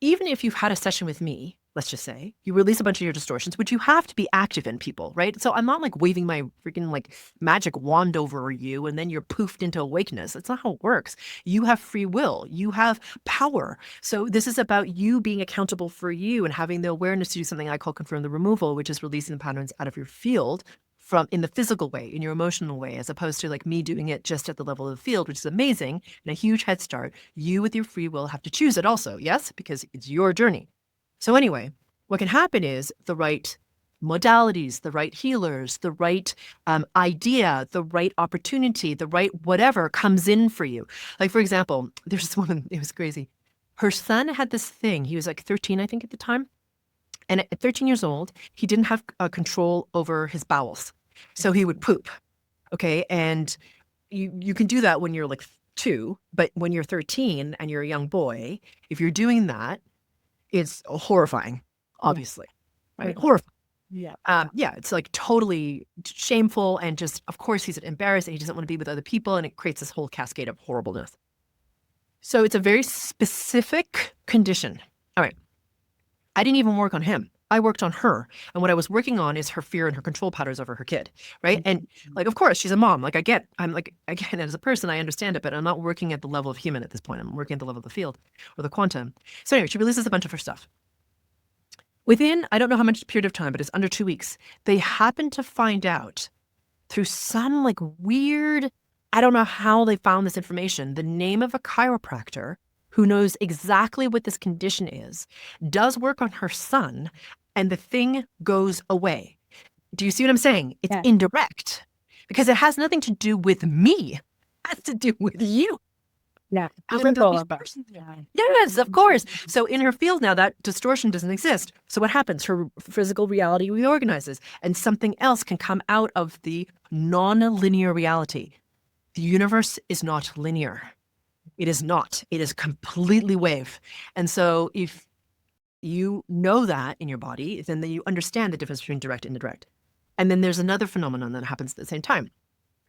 even if you've had a session with me, let's just say, you release a bunch of your distortions, which you have to be active in, people, right? So I'm not like waving my freaking like magic wand over you and then you're poofed into awakeness. That's not how it works. You have free will. You have power. So this is about you being accountable for you and having the awareness to do something I call confirm the removal, which is releasing the patterns out of your field from in the physical way, in your emotional way, as opposed to like me doing it just at the level of the field, which is amazing and a huge head start. You with your free will have to choose it also, yes, because it's your journey. So anyway, what can happen is the right modalities, the right healers, the right idea, the right opportunity, the right whatever comes in for you. Like, for example, there's this woman, it was crazy. Her son had this thing. He was like 13, I think, at the time. And at 13 years old, he didn't have control over his bowels. So he would poop. Okay. And you can do that when you're like 2, but when you're 13 and you're a young boy, if you're doing that, it's horrifying, obviously, right? Horrifying. Yeah. Yeah, it's like totally shameful and just, of course, he's embarrassed and he doesn't want to be with other people and it creates this whole cascade of horribleness. So it's a very specific condition. All right. I didn't even work on him. I worked on her. And what I was working on is her fear and her control patterns over her kid, right? And like, of course, she's a mom. Like I'm like, again, as a person, I understand it, but I'm not working at the level of human at this point. I'm working at the level of the field or the quantum. So anyway, she releases a bunch of her stuff. Within, I don't know how much period of time, but it's under 2 weeks, they happen to find out through some like weird, I don't know how they found this information, the name of a chiropractor who knows exactly what this condition is, does work on her son, and the thing goes away. Do you see what I'm saying? It's indirect because it has nothing to do with me. It has to do with you. Yeah. Yes, of course. So in her field now, that distortion doesn't exist. So what happens? Her physical reality reorganizes and something else can come out of the non-linear reality. The universe is not linear. It is not. It is completely wave. And so if you know that in your body, then you understand the difference between direct and indirect. And then there's another phenomenon that happens at the same time.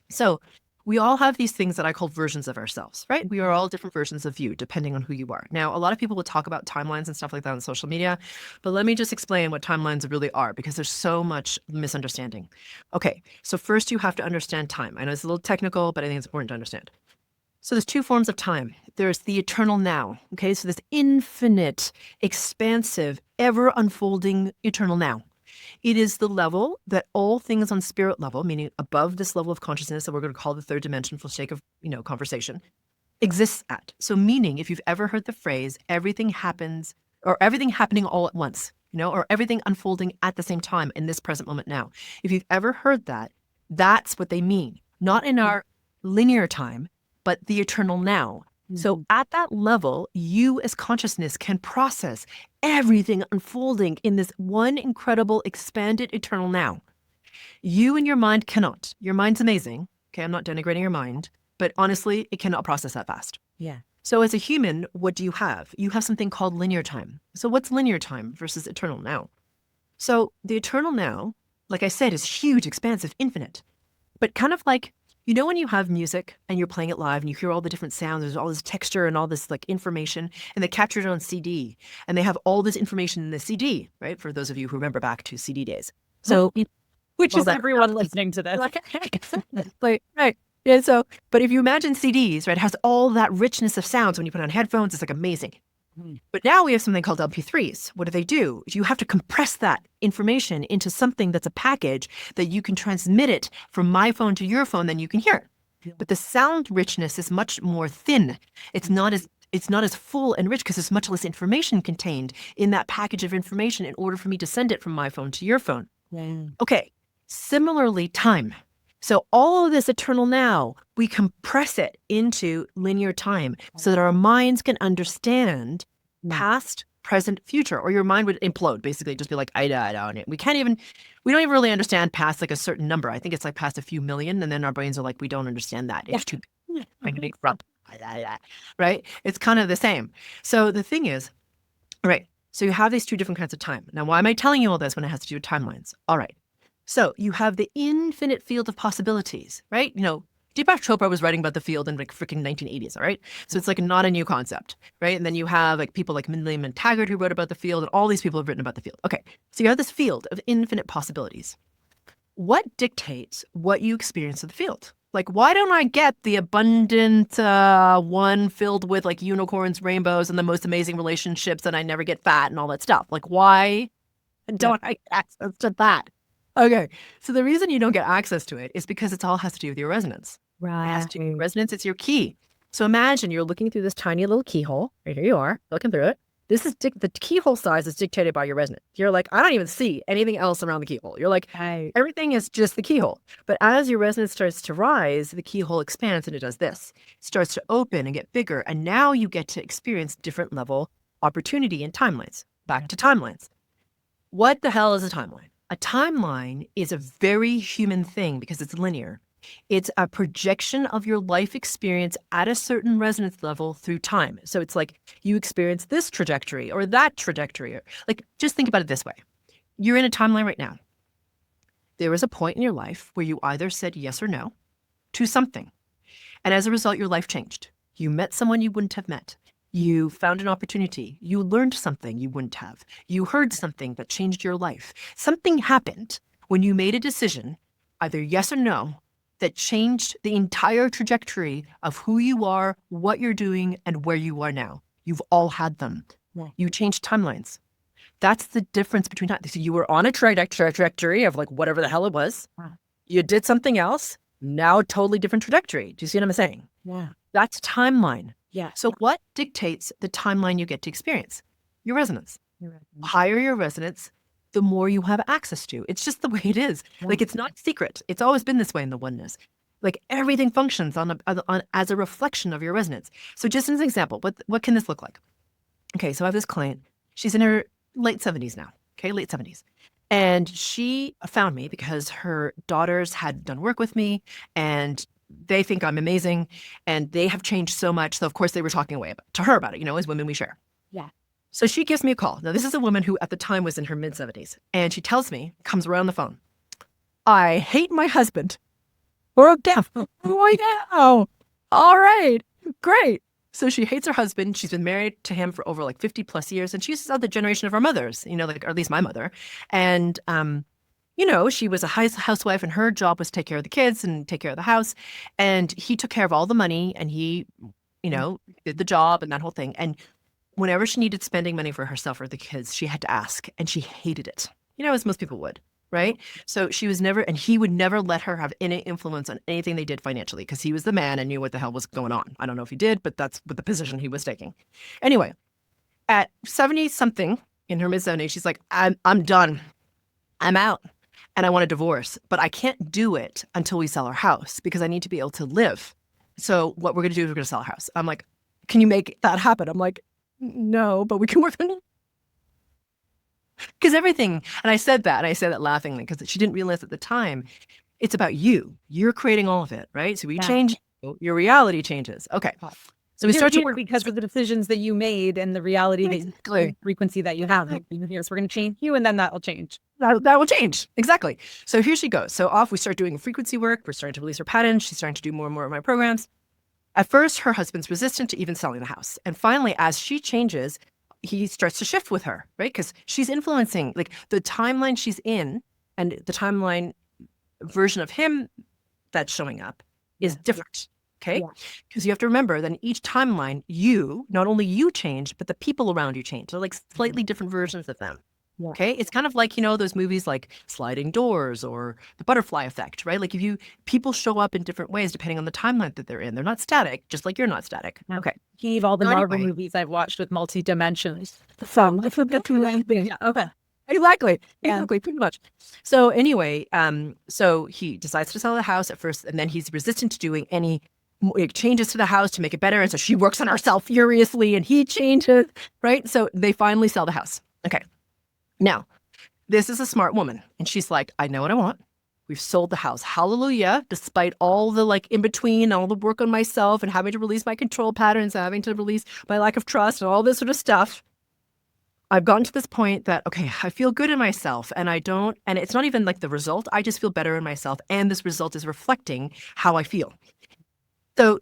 So we all have these things that I call versions of ourselves, right? We are all different versions of you, depending on who you are. Now, a lot of people will talk about timelines and stuff like that on social media, but let me just explain what timelines really are because there's so much misunderstanding. Okay, so first you have to understand time. I know it's a little technical, but I think it's important to understand. So there's 2 forms of time. There's the eternal now, okay? So this infinite, expansive, ever unfolding eternal now. It is the level that all things on spirit level, meaning above this level of consciousness that we're going to call the 3rd dimension for sake of, conversation, exists at. So meaning if you've ever heard the phrase, everything happens or everything happening all at once, or everything unfolding at the same time in this present moment now. If you've ever heard that, that's what they mean. Not in our linear time, but the eternal now. So at that level, you as consciousness can process everything unfolding in this one incredible expanded eternal now. You and your mind cannot. Your mind's amazing. Okay, I'm not denigrating your mind, but honestly, it cannot process that fast. Yeah. So as a human, what do you have? You have something called linear time. So what's linear time versus eternal now? So the eternal now, like I said, is huge, expansive, infinite, but kind of like, when you have music and you're playing it live and you hear all the different sounds, there's all this texture and all this like information, and they captured it on CD and they have all this information in the CD, right? For those of you who remember back to CD days. So, which is everyone listening to this. Right. Yeah. So, but if you imagine CDs, right, it has all that richness of sounds when you put on headphones, it's like amazing. But now we have something called MP3s. What do? You have to compress that information into something that's a package that you can transmit it from my phone to your phone, then you can hear it. But the sound richness is much more thin. It's not as full and rich because there's much less information contained in that package of information in order for me to send it from my phone to your phone. Okay, similarly, time. So all of this eternal now, we compress it into linear time so that our minds can understand past, present, future, or your mind would implode, basically just be like, I don't. We don't even really understand past like a certain number. I think it's like past a few million, and then our brains are like, we don't understand that. It's too big. I'm gonna make rump. Right? It's kind of the same. So the thing is, all right, so you have these 2 different kinds of time. Now, why am I telling you all this when it has to do with timelines? All right. So you have the infinite field of possibilities, right? Deepak Chopra was writing about the field in like freaking 1980s, all right? So it's like not a new concept, right? And then you have like people like William Taggart who wrote about the field, and all these people have written about the field. Okay, so you have this field of infinite possibilities. What dictates what you experience of the field? Like, why don't I get the abundant one filled with like unicorns, rainbows, and the most amazing relationships, and I never get fat and all that stuff? Like, why don't I get access to that? Okay, so the reason you don't get access to it is because it all has to do with your resonance. It has to do with your resonance. It's your key. So imagine you're looking through this tiny little keyhole. Right here you are, looking through it. This is the keyhole size is dictated by your resonance. You're like, I don't even see anything else around the keyhole. You're like, everything is just the keyhole. But as your resonance starts to rise, the keyhole expands and it does this. It starts to open and get bigger. And now you get to experience different level opportunity in timelines. Back to timelines. What the hell is a timeline? A timeline is a very human thing because it's linear. It's a projection of your life experience at a certain resonance level through time. So it's like you experience this trajectory or that trajectory. Like, just think about it this way. You're in a timeline right now. There was a point in your life where you either said yes or no to something. And as a result, your life changed. You met someone you wouldn't have met. You found an opportunity. You learned something you wouldn't have. You heard something that changed your life. Something happened when you made a decision, either yes or no, that changed the entire trajectory of who you are, what you're doing, and where you are now. You've all had them. You changed timelines. That's the difference between time. So you were on a trajectory of like whatever the hell it was. You did something else. Now totally different trajectory. Do you see what I'm saying? Yeah. That's timeline. Yeah. So what dictates the timeline you get to experience? Your resonance. Higher your resonance, the more you have access to. It's just the way it is. Like, it's not secret. It's always been this way in the oneness. Like, everything functions on as a reflection of your resonance. So just as an example, what can this look like? Okay, so I have this client. She's in her late 70s now. Okay, late 70s. And she found me because her daughters had done work with me and they think I'm amazing and they have changed so much. So of course they were talking to her about it, as women we share. Yeah. So she gives me a call. Now this is a woman who at the time was in her mid 70s. And she tells me, comes around the phone, I hate my husband. Broke down. Oh, yeah. All right. Great. So she hates her husband. She's been married to him for over like 50 plus years. And she's of the generation of our mothers, like, or at least my mother. And, she was a housewife and her job was to take care of the kids and take care of the house. And he took care of all the money and he, did the job and that whole thing. And whenever she needed spending money for herself or the kids, she had to ask and she hated it, as most people would. Right. So she was never, and he would never let her have any influence on anything they did financially because he was the man and knew what the hell was going on. I don't know if he did, but that's what the position he was taking. Anyway, at 70 something in her mid 70s, she's like, I'm done. I'm out and I want a divorce, but I can't do it until we sell our house because I need to be able to live. So what we're going to do is we're going to sell our house. I'm like, can you make that happen? I'm like, no, but we can work on it. Because everything, and I said that laughingly because she didn't realize at the time, it's about you. You're creating all of it, right? So we change, your reality changes. Okay. So we start to work because of the decisions that you made and the reality, the frequency that you have. So we're going to change you and then that will change. That will change. Exactly. So here she goes. So off, we start doing frequency work. We're starting to release her patterns. She's starting to do more and more of my programs. At first, her husband's resistant to even selling the house. And finally, as she changes, he starts to shift with her, right? Because she's influencing like the timeline she's in and the timeline version of him that's showing up is different. Okay. Because you have to remember that in each timeline, not only you change, but the people around you change. They're like slightly different versions of them. Okay. It's kind of like, those movies like Sliding Doors or The Butterfly Effect, right? Like people show up in different ways depending on the timeline that they're in. They're not static, just like you're not static. Okay. Keep all the Marvel movies I've watched with multi-dimensions. Yeah. Okay. Exactly. Pretty much. So anyway, so he decides to sell the house at first, and then he's resistant to doing any changes to the house to make it better. And so she works on herself furiously and he changes, right? So they finally sell the house. Okay. Now, this is a smart woman. And she's like, I know what I want. We've sold the house. Hallelujah. Despite all the in between, all the work on myself and having to release my control patterns, having to release my lack of trust and all this sort of stuff. I've gotten to this point that, okay, I feel good in myself and and it's not even like the result. I just feel better in myself. And this result is reflecting how I feel. So,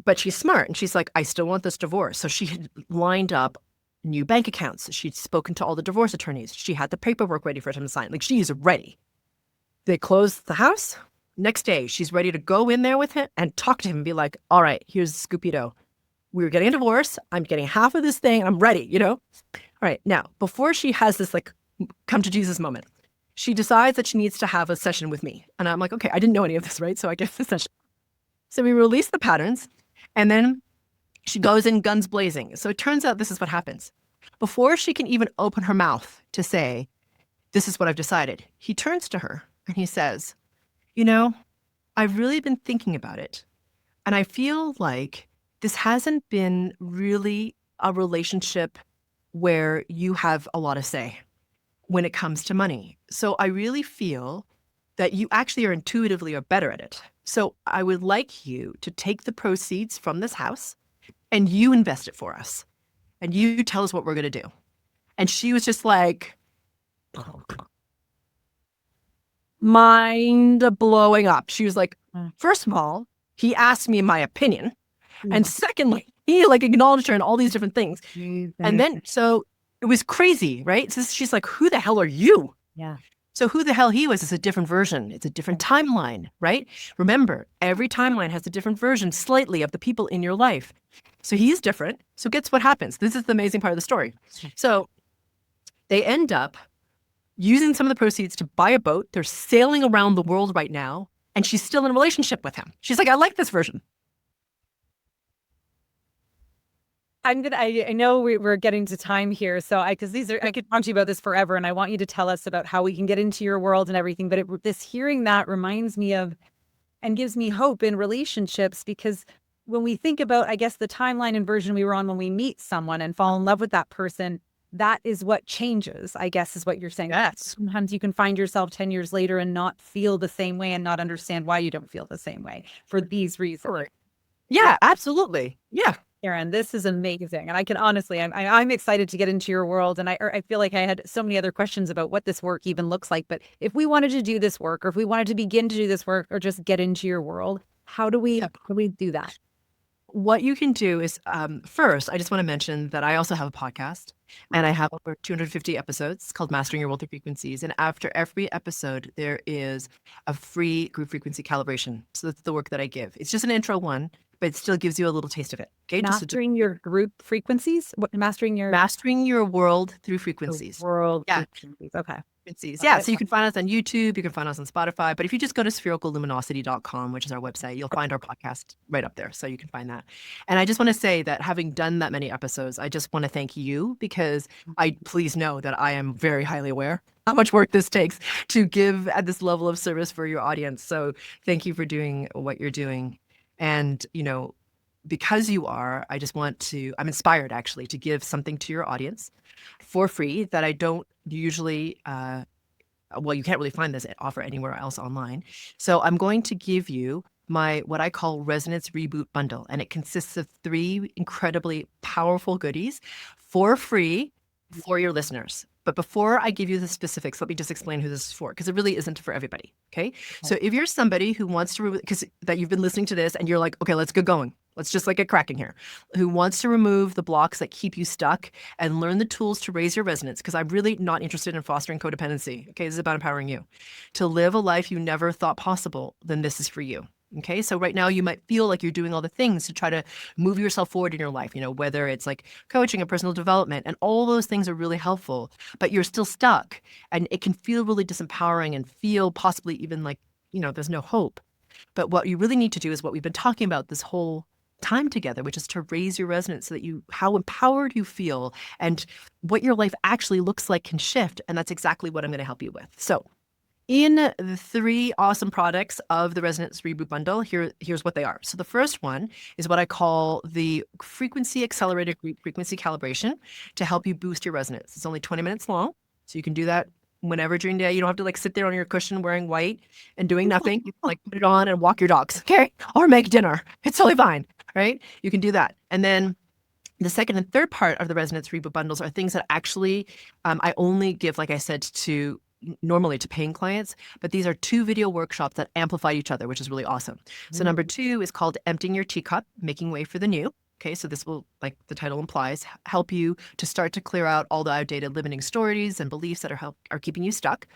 but she's smart and she's like, I still want this divorce. So she had lined up new bank accounts. She'd spoken to all the divorce attorneys. She had the paperwork ready for him to sign. Like she's ready. They closed the house. Next day, she's ready to go in there with him and talk to him and be like, all right, here's Scoopy-Doo. We're getting a divorce. I'm getting half of this thing. I'm ready, All right. Now, before she has this like come to Jesus moment, she decides that she needs to have a session with me. And I'm like, okay, I didn't know any of this, right? So I get the session. So we release the patterns and then she goes in guns blazing. So it turns out this is what happens. Before she can even open her mouth to say, this is what I've decided, he turns to her and he says, I've really been thinking about it. And I feel like this hasn't been really a relationship where you have a lot of say when it comes to money. So I really feel that you actually are intuitively are better at it. So I would like you to take the proceeds from this house and you invest it for us. And you tell us what we're going to do. And she was just like, mind blowing up. She was like, first of all, he asked me my opinion. And secondly, he like acknowledged her and all these different things. And then, so it was crazy, right? So she's like, who the hell are you? Yeah. So who the hell he was is a different version. It's a different timeline, right? Remember, every timeline has a different version slightly of the people in your life. So he's different. So guess what happens? This is the amazing part of the story. So they end up using some of the proceeds to buy a boat. They're sailing around the world right now. And she's still in a relationship with him. She's like, I like this version. I know we're getting to time here. So I could talk to you about this forever. And I want you to tell us about how we can get into your world and everything. But hearing that reminds me of and gives me hope in relationships, because when we think about, I guess, the timeline and version we were on when we meet someone and fall in love with that person, that is what changes, I guess, is what you're saying. Yes. Sometimes you can find yourself 10 years later and not feel the same way and not understand why you don't feel the same way for these reasons. Yeah, absolutely. Yeah. Karen, this is amazing. And I can honestly, I'm excited to get into your world. And I feel like I had so many other questions about what this work even looks like. But if we wanted to do this work, or if we wanted to begin to do this work, or just get into your world, how do we do that? What you can do is, first, I just want to mention that I also have a podcast and I have over 250 episodes. It's called Mastering Your World Through Frequencies. And after every episode, there is a free group frequency calibration. So that's the work that I give. It's just an intro one, but it still gives you a little taste of it. Okay. Mastering your group frequencies? Mastering your world through frequencies. World. Yeah. Frequencies. Okay. Yeah, so you can find us on YouTube, you can find us on Spotify, but if you just go to sphericalluminosity.com, which is our website, you'll find our podcast right up there, so you can find that. And I just want to say that having done that many episodes, I just want to thank you, because please know that I am very highly aware how much work this takes to give at this level of service for your audience. So thank you for doing what you're doing. And, because you are, I'm inspired actually to give something to your audience for free that I don't usually, you can't really find this offer anywhere else online. So I'm going to give you what I call Resonance Reboot Bundle. And it consists of 3 incredibly powerful goodies for free for your listeners. But before I give you the specifics, let me just explain who this is for, because it really isn't for everybody. Okay. So if you're somebody who wants to, that you've been listening to this and you're like, okay, let's get going. Let's just get cracking here. Who wants to remove the blocks that keep you stuck and learn the tools to raise your resonance? Because I'm really not interested in fostering codependency. Okay, this is about empowering you to live a life you never thought possible. Then this is for you. Okay, so right now you might feel like you're doing all the things to try to move yourself forward in your life, whether it's like coaching and personal development, and all those things are really helpful, but you're still stuck and it can feel really disempowering and feel possibly even like, there's no hope. But what you really need to do is what we've been talking about this whole time together, which is to raise your resonance so that how empowered you feel and what your life actually looks like can shift. And that's exactly what I'm going to help you with. So in the 3 awesome products of the Resonance Reboot Bundle, here's what they are. So the first one is what I call the Frequency Accelerated Group Frequency Calibration to help you boost your resonance. It's only 20 minutes long, so you can do that whenever during the day. You don't have to sit there on your cushion wearing white and doing nothing. You can put it on and walk your dogs, okay? Or make dinner. It's totally fine, right? You can do that. And then The second and third part of the Resonance Reboot bundles are things that actually I only give, like I said, to normally to paying clients, but these are 2 video workshops that amplify each other, which is really awesome. So number 2 is called Emptying Your Teacup, Making Way for the New. Okay, so this will, like the title implies, help you to start to clear out all the outdated limiting stories and beliefs that are keeping you stuck.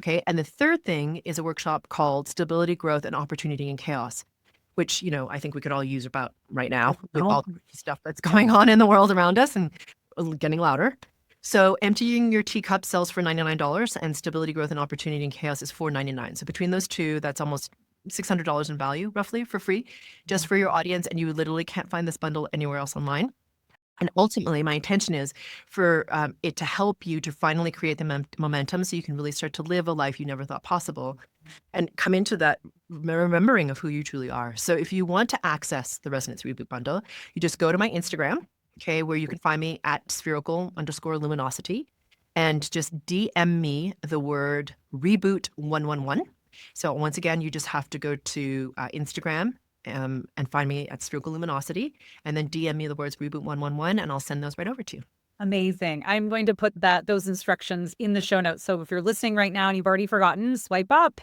Okay, and the third thing is a workshop called Stability, Growth, and Opportunity in Chaos, which, I think we could all use about right now with all the stuff that's going on in the world around us and getting louder. So Emptying Your Teacup sells for $99 and Stability, Growth, and Opportunity in Chaos is $4.99. So between those two, that's almost $600 in value, roughly, for free, just for your audience. And you literally can't find this bundle anywhere else online. And ultimately, my intention is for it to help you to finally create the momentum so you can really start to live a life you never thought possible and come into that remembering of who you truly are. So if you want to access the Resonance Reboot bundle, you just go to my Instagram, okay, where you can find me at spherical_luminosity, and just DM me the word reboot 111. So once again, you just have to go to Instagram and find me at Spherical Luminosity, and then DM me the words reboot 111, and I'll send those right over to you. Amazing. I'm going to put those instructions in the show notes. So if you're listening right now and you've already forgotten, swipe up,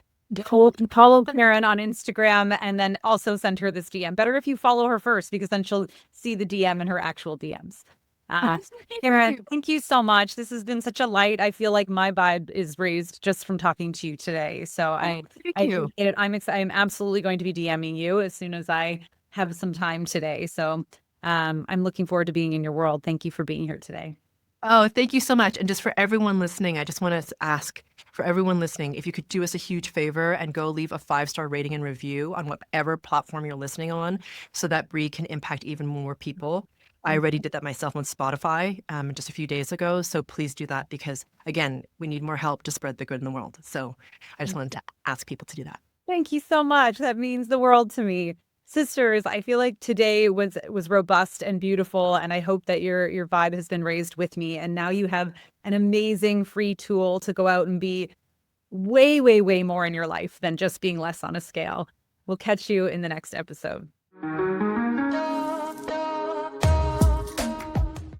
follow Karen on Instagram, and then also send her this DM. Better if you follow her first, because then she'll see the DM in her actual DMs. Karen, thank you so much. This has been such a light. I feel like my vibe is raised just from talking to you today. So Thank you. appreciate it. I'm excited. I'm absolutely going to be DMing you as soon as I have some time today. So I'm looking forward to being in your world. Thank you for being here today. Oh, thank you so much. And just for everyone listening, I just want to ask for everyone listening, if you could do us a huge favor and go leave a 5-star rating and review on whatever platform you're listening on, so that Bree can impact even more people. I already did that myself on Spotify just a few days ago. So please do that, because again, we need more help to spread the good in the world. So I just wanted to ask people to do that. Thank you so much. That means the world to me. Sisters, I feel like today was robust and beautiful, and I hope that your vibe has been raised with me. And now you have an amazing free tool to go out and be way, way, way more in your life than just being less on a scale. We'll catch you in the next episode.